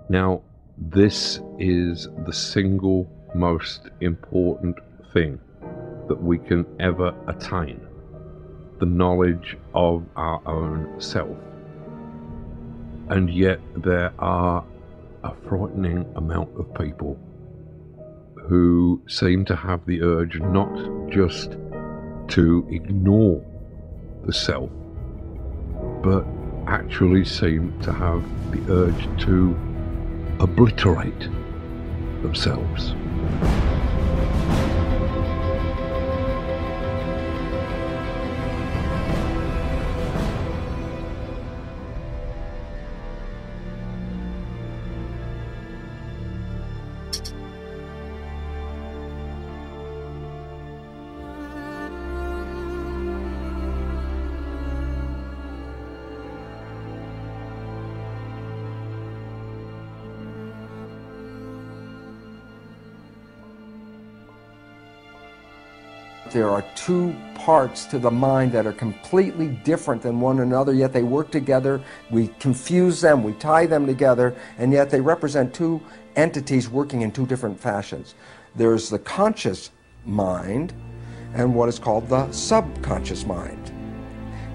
Now, this is the single most important thing that we can ever attain, the knowledge of our own self. And yet there are a frightening amount of people who seem to have the urge not just to ignore the self, but actually seem to have the urge to obliterate themselves. There are two parts to the mind that are completely different than one another, yet they work together. We confuse them, we tie them together, and yet they represent two entities working in two different fashions. There's the conscious mind and what is called the subconscious mind.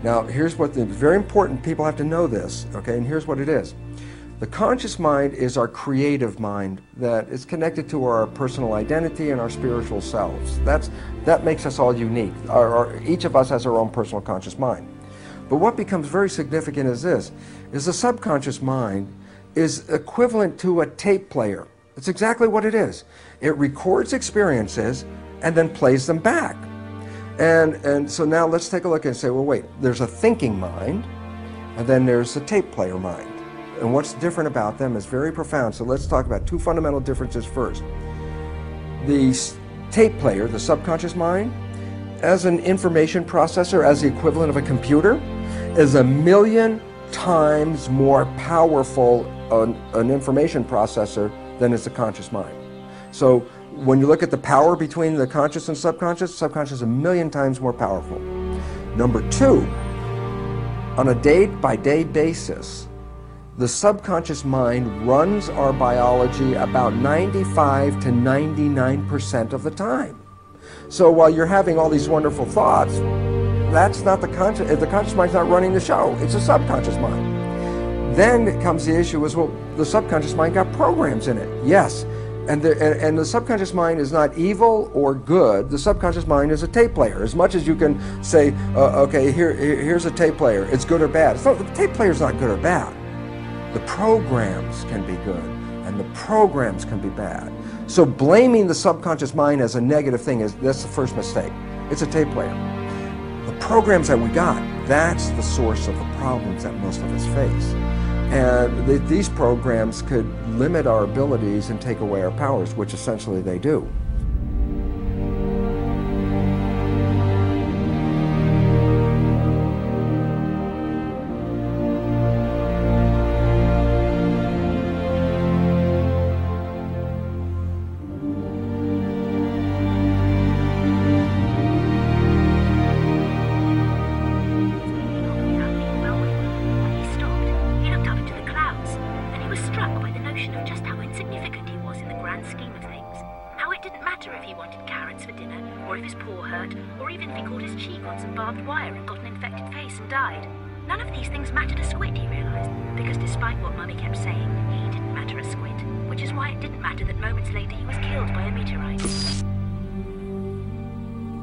Now, here's what it's very important, people have to know this, okay, and here's what it is. The conscious mind is our creative mind that is connected to our personal identity and our spiritual selves. That makes us all unique. Each of us has our own personal conscious mind. But what becomes very significant is this, is the subconscious mind is equivalent to a tape player. It's exactly what it is. It records experiences and then plays them back. And so now let's take a look and say, well, wait, there's a thinking mind, and then there's a tape player mind. And what's different about them is very profound. So let's talk about two fundamental differences first. The tape player, the subconscious mind, as an information processor, as the equivalent of a computer, is 1,000,000 times more powerful an information processor than is the conscious mind. So when you look at the power between the conscious and subconscious is 1,000,000 times more powerful. Number two, on a day-by-day basis, the subconscious mind runs our biology about 95 to 99% of the time. So while you're having all these wonderful thoughts, that's not the conscious mind's not running the show, it's the subconscious mind. Then comes the issue is, well, the subconscious mind got programs in it. Yes, and the subconscious mind is not evil or good. The subconscious mind is a tape player. As much as you can say, okay, here's a tape player, it's good or bad. The tape player's not good or bad. The programs can be good, and the programs can be bad. So blaming the subconscious mind as a negative thing, that's the first mistake. It's a tape player. The programs that we got, that's the source of the problems that most of us face. And these programs could limit our abilities and take away our powers, which essentially they do.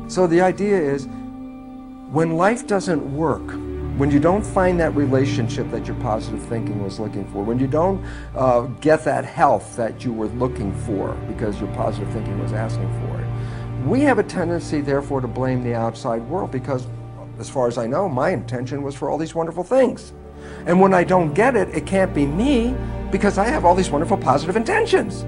So the idea is, when life doesn't work, when you don't find that relationship that your positive thinking was looking for, when you don't get that health that you were looking for because your positive thinking was asking for it, we have a tendency, therefore, to blame the outside world because, as far as I know, my intention was for all these wonderful things. And when I don't get it, it can't be me because I have all these wonderful positive intentions.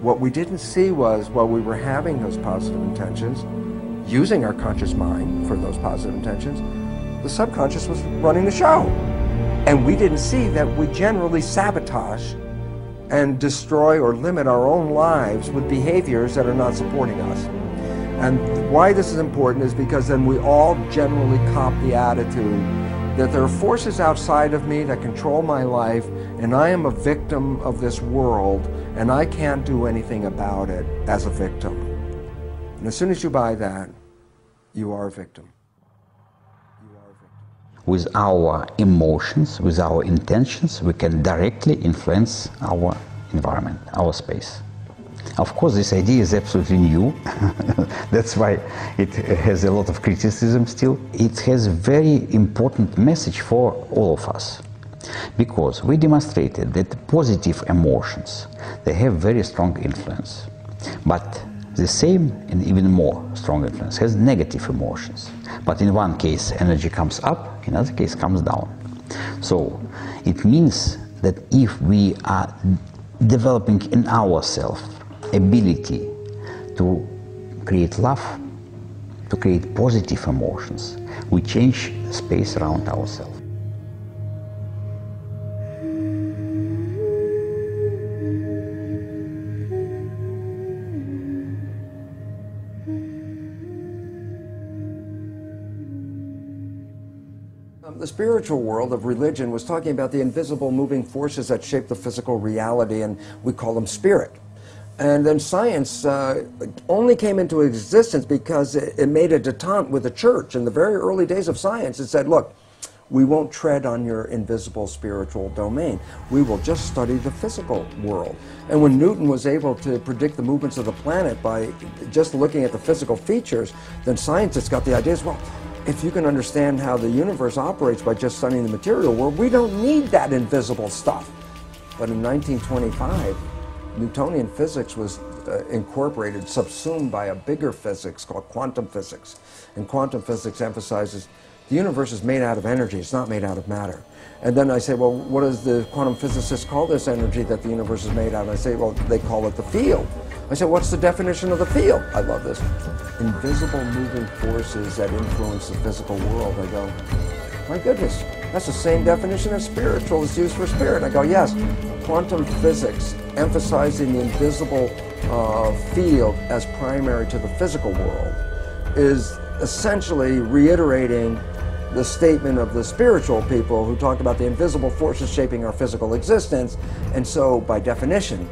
What we didn't see was, while we were having those positive intentions, using our conscious mind for those positive intentions, the subconscious was running the show. And we didn't see that we generally sabotage and destroy or limit our own lives with behaviors that are not supporting us. And why this is important is because then we all generally cop the attitude that there are forces outside of me that control my life, and I am a victim of this world, and I can't do anything about it as a victim. And as soon as you buy that, you are a victim. With our emotions, with our intentions, we can directly influence our environment, our space. Of course, this idea is absolutely new. That's why it has a lot of criticism still. It has a very important message for all of us, because we demonstrated that positive emotions, they have very strong influence. But the same and even more strong influence has negative emotions. But in one case, energy comes up, in another case, comes down. So it means that if we are developing in ourselves ability to create love, to create positive emotions, we change space around ourselves. The spiritual world of religion was talking about the invisible moving forces that shape the physical reality, and we call them spirit. And then science only came into existence because it made a detente with the church. In the very early days of science, it said, look, we won't tread on your invisible spiritual domain. We will just study the physical world. And when Newton was able to predict the movements of the planet by just looking at the physical features, then scientists got the idea as well. If you can understand how the universe operates by just studying the material world, we don't need that invisible stuff. But in 1925, Newtonian physics was incorporated, subsumed by a bigger physics called quantum physics. And quantum physics emphasizes the universe is made out of energy, it's not made out of matter. And then I say, well, what does the quantum physicists call this energy that the universe is made out of? I say, well, they call it the field. I said, what's the definition of the field? I love this. Invisible moving forces that influence the physical world. I go, my goodness, that's the same definition as spiritual is used for spirit. I go, yes, quantum physics, emphasizing the invisible field as primary to the physical world, is essentially reiterating the statement of the spiritual people who talked about the invisible forces shaping our physical existence. And so, by definition,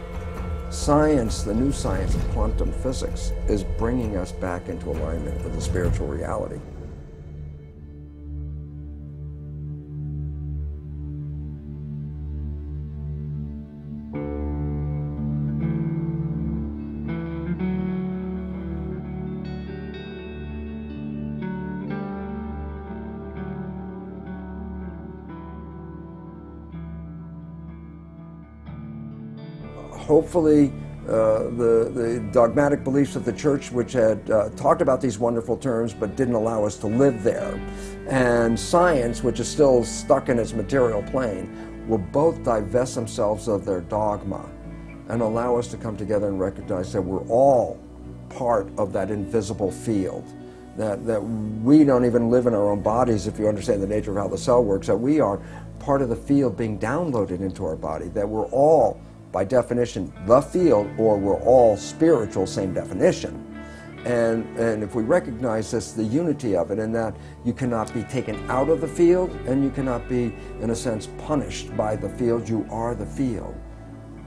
science, the new science of quantum physics, is bringing us back into alignment with the spiritual reality. Hopefully, the dogmatic beliefs of the church, which had talked about these wonderful terms but didn't allow us to live there, and science, which is still stuck in its material plane, will both divest themselves of their dogma and allow us to come together and recognize that we're all part of that invisible field, that we don't even live in our own bodies, if you understand the nature of how the cell works, that we are part of the field being downloaded into our body, that we're all, by definition, the field, or we're all spiritual, same definition. And if we recognize this, the unity of it, and that you cannot be taken out of the field, and you cannot be, in a sense, punished by the field, you are the field,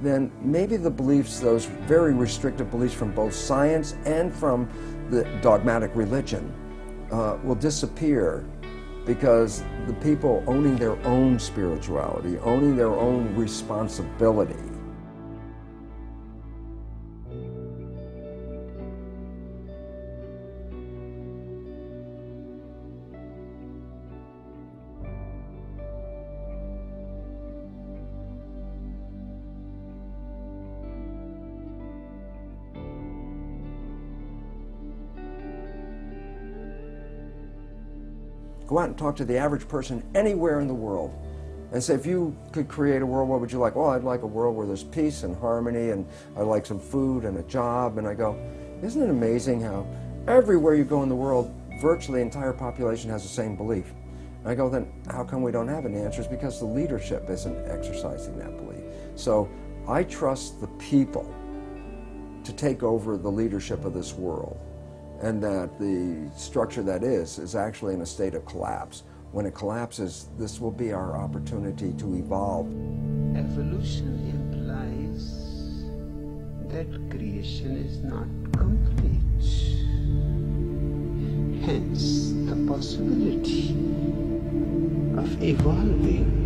then maybe the beliefs, those very restrictive beliefs from both science and from the dogmatic religion, will disappear, because the people owning their own spirituality, owning their own responsibility, go out and talk to the average person anywhere in the world and say, if you could create a world, what would you like? Oh, I'd like a world where there's peace and harmony, and I'd like some food and a job. And I go, isn't it amazing how everywhere you go in the world, virtually the entire population has the same belief? And I go, then how come we don't have any answers? Because the leadership isn't exercising that belief. So I trust the people to take over the leadership of this world, and that the structure that is actually in a state of collapse. When it collapses, this will be our opportunity to evolve. Evolution implies that creation is not complete. Hence, the possibility of evolving.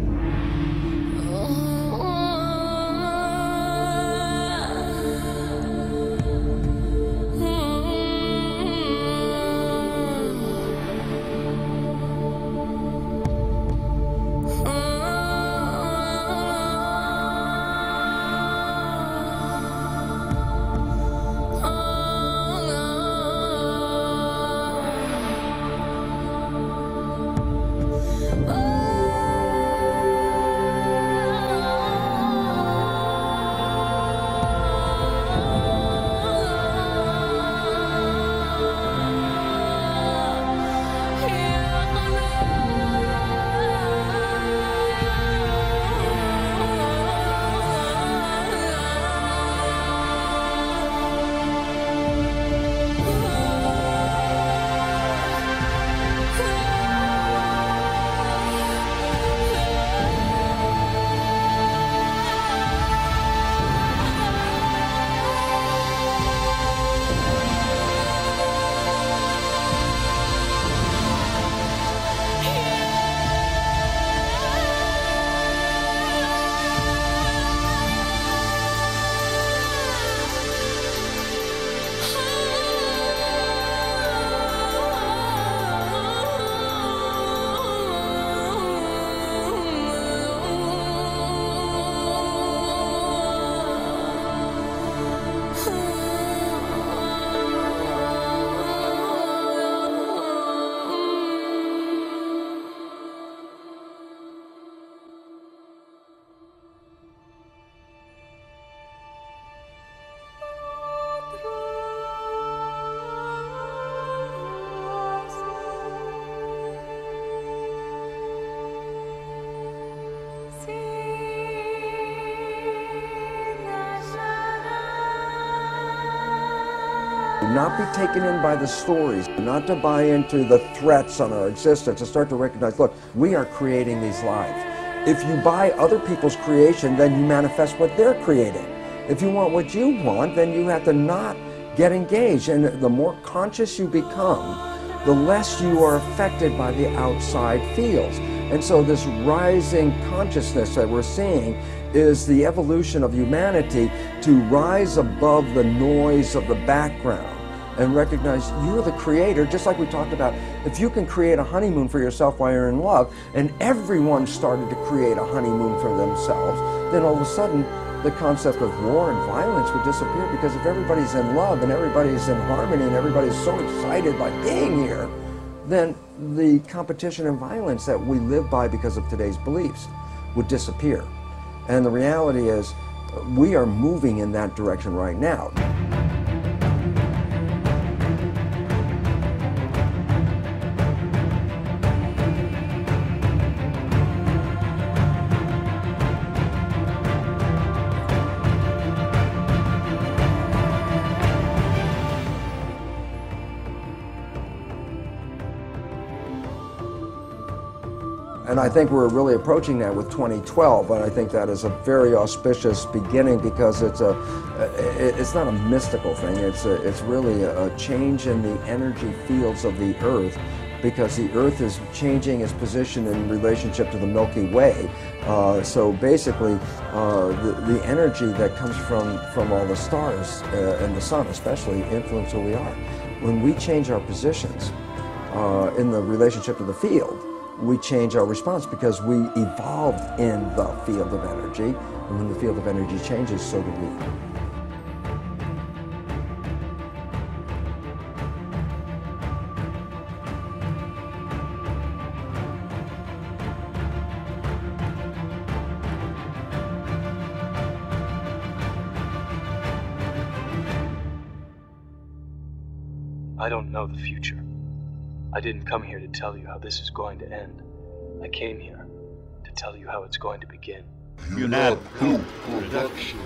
Not be taken in by the stories, not to buy into the threats on our existence, to start to recognize, look, we are creating these lives. If you buy other people's creation, then you manifest what they're creating. If you want what you want, then you have to not get engaged. And the more conscious you become, the less you are affected by the outside fields. And so this rising consciousness that we're seeing is the evolution of humanity to rise above the noise of the background and recognize you're the creator, just like we talked about. If you can create a honeymoon for yourself while you're in love, and everyone started to create a honeymoon for themselves, then all of a sudden the concept of war and violence would disappear, because if everybody's in love and everybody's in harmony and everybody's so excited by being here, then the competition and violence that we live by because of today's beliefs would disappear. And the reality is, we are moving in that direction right now. And I think we're really approaching that with 2012, and I think that is a very auspicious beginning, because it's not a mystical thing. It's really a change in the energy fields of the Earth, because the Earth is changing its position in relationship to the Milky Way. So basically, the energy that comes from all the stars and the sun especially influence who we are. When we change our positions in the relationship to the field, we change our response, because we evolved in the field of energy, and when the field of energy changes, so do we. I don't know the future. I didn't come here to tell you how this is going to end. I came here to tell you how it's going to begin. Unad Production.